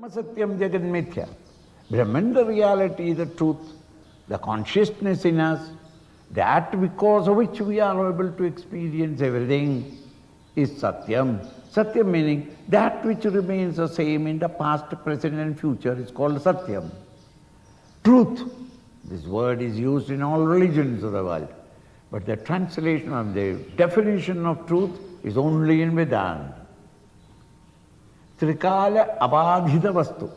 Satyam Jagat Mithya. Brahman, the reality, the truth, the consciousness in us, that because of which we are able to experience everything is Satyam. Satyam meaning that which remains the same in the past, present and future is called Satyam. Truth. This word is used in all religions of the world. But the translation of the definition of truth is only in Vedanta. Trikala abadhita vastu.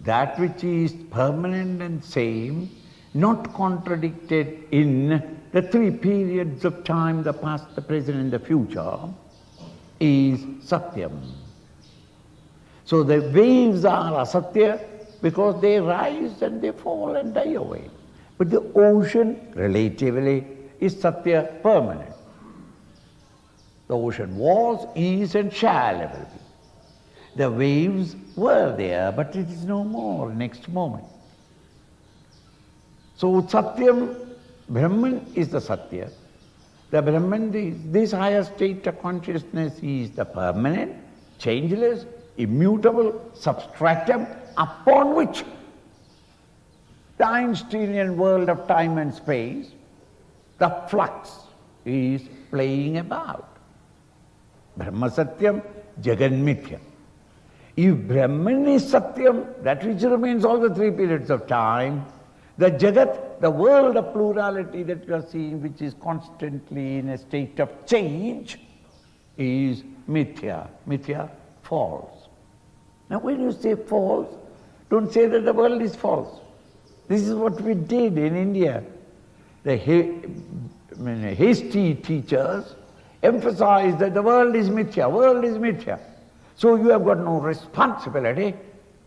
That which is permanent and same, not contradicted in the three periods of time, the past, the present and the future, is Satyam. So the waves are asatya because they rise and they fall and die away. But the ocean, relatively, is Satya, permanent. The ocean was, is and shall ever be. The waves were there, but it is no more next moment. So Satyam, Brahman is the Satya. The Brahman, this higher state of consciousness is the permanent, changeless, immutable substratum upon which the Einsteinian world of time and space, the flux, is playing about. Brahma Satyam, Jagat Mithya. If Brahman is Satyam, that which remains all the three periods of time, the Jagat, the world of plurality that you are seeing, which is constantly in a state of change, is Mithya. Mithya, false. Now when you say false, don't say that the world is false. This is what we did in India. The hasty teachers emphasized that the world is Mithya, world is Mithya. So you have got no responsibility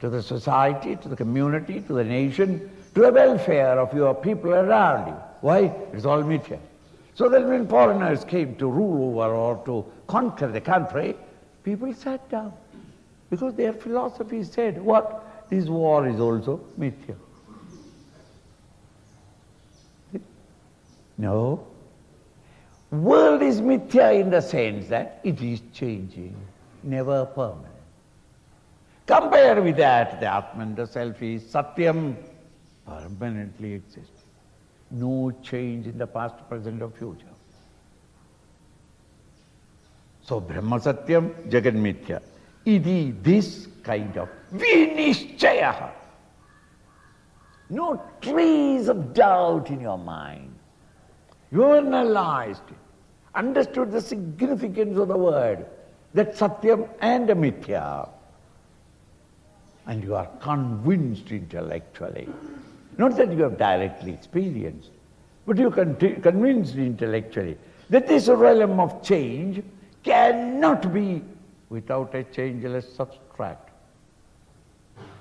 to the society, to the community, to the nation, to the welfare of your people around you. Why? It's all Mithya. So that when foreigners came to rule over or to conquer the country, people sat down. Because their philosophy said, what? This war is also Mithya. No. World is Mithya in the sense that it is changing, never permanent. Compare with that, the Atman, the Self is Satyam, permanently existing. No change in the past, present or future. So Brahma Satyam, Jagat Mithya. Iti, this kind of Vinishchayaha. No trace of doubt in your mind. You analyzed it, understood the significance of the word, that Satyam and Mithya, and you are convinced intellectually. Not that you have directly experienced, but you are convinced intellectually that this realm of change cannot be without a changeless substrate.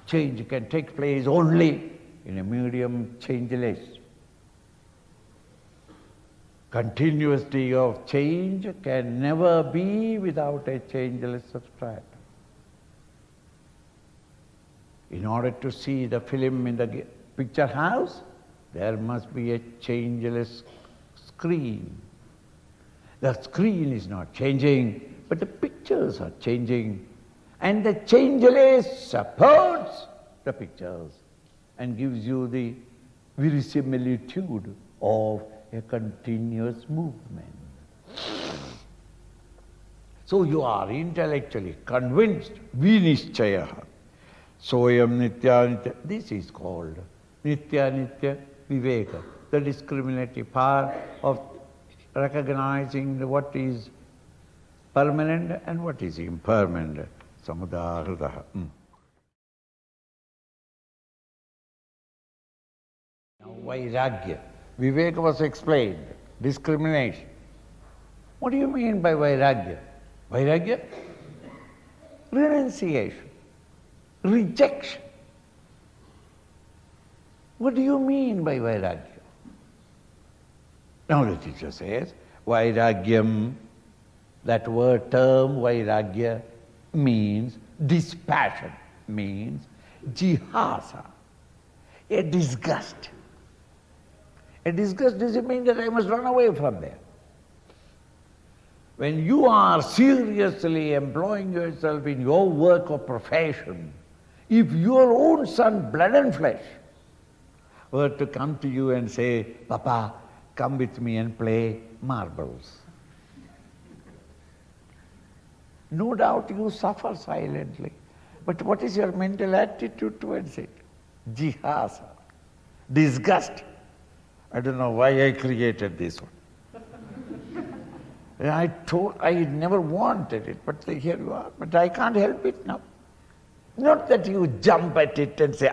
Change can take place only in a medium changeless. Continuity of change can never be without a changeless substrate. In order to see the film in the picture house, there must be a changeless screen. The screen is not changing, but the pictures are changing. And the changeless supports the pictures and gives you the verisimilitude of a continuous movement. So you are intellectually convinced, Vinishchayaha. Soyam Nitya Nitya. This is called Nitya Nitya Viveka, the discriminative power of recognizing what is permanent and what is impermanent. Samudahradaha. Now Viragya. Viveka was explained, discrimination. What do you mean by Viragya? Viragya? Renunciation, rejection. What do you mean by Viragya? Now the teacher says, Vairagyam, that word term Vairagya means dispassion, means jihasa, a disgust. A disgust doesn't mean that I must run away from there. When you are seriously employing yourself in your work or profession, If your own son, blood and flesh, were to come to you and say, Papa, come with me and play marbles, no doubt you suffer silently. But what is your mental attitude towards it? Jihasa, disgust. I don't know why I created this one. I never wanted it, but here you are. But I can't help it now. Not that you jump at it and say,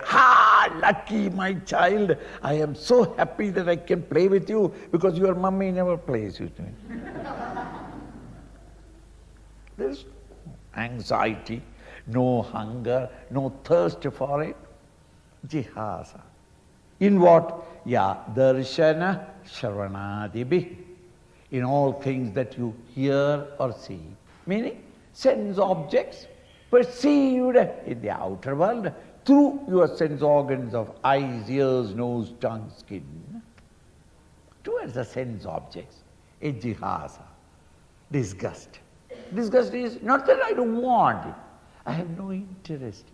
lucky my child, I am so happy that I can play with you because your mummy never plays with me. There is no anxiety, no hunger, no thirst for it. Jihasa. In what? Darshana shravanadibhi. In all things that you hear or see. Meaning, sense objects perceived in the outer world through your sense organs of eyes, ears, nose, tongue, skin. Towards the sense objects, a jihasa, disgust. Disgust is not that I don't want it, I have no interest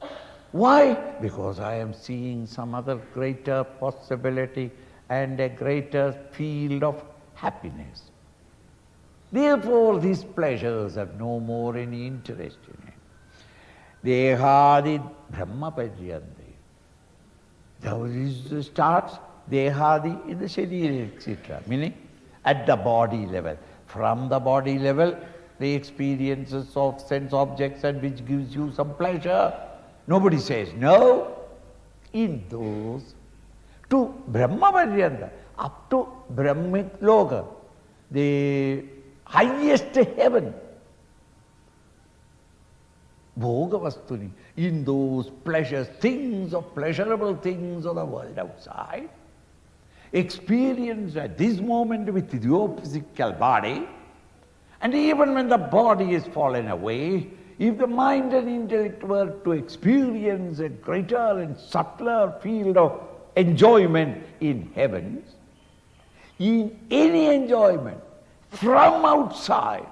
in it. Why? Because I am seeing some other greater possibility and a greater field of happiness. Therefore, these pleasures have no more any interest in it. Dehadi Brahma Paryante. This starts Dehadi in the Sharira, etc. Meaning at the body level. From the body level, the experiences of sense objects and which gives you some pleasure. Nobody says no. In those, to Brahma Paryanta, up to Brahmit Loka, the highest heaven, Bhogavastuni, in those pleasures, things of pleasurable things of the world outside, experience at this moment with your physical body, and even when the body is fallen away, if the mind and intellect were to experience a greater and subtler field of enjoyment in heavens, in any enjoyment from outside,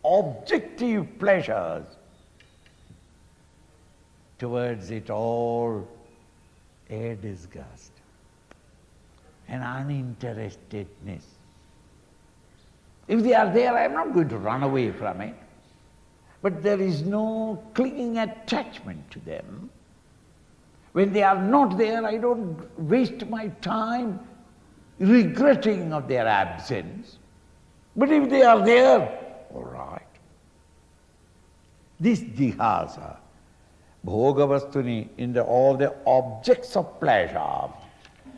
objective pleasures, towards it all a disgust, an uninterestedness. If they are there, I am not going to run away from it, but there is no clinging attachment to them. When they are not there, I don't waste my time regretting of their absence. But if they are there, all right. This jihasa, bhogavastuni, in all the objects of pleasure,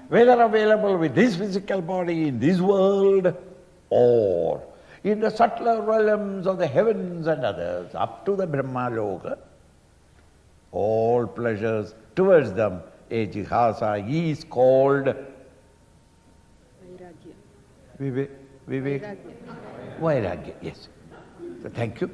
whether available with this physical body in this world or in the subtler realms of the heavens and others, up to the Brahma Loka, all pleasures towards them, a jihasa is called Viragya. Viveka. Viragya, yes. So thank you.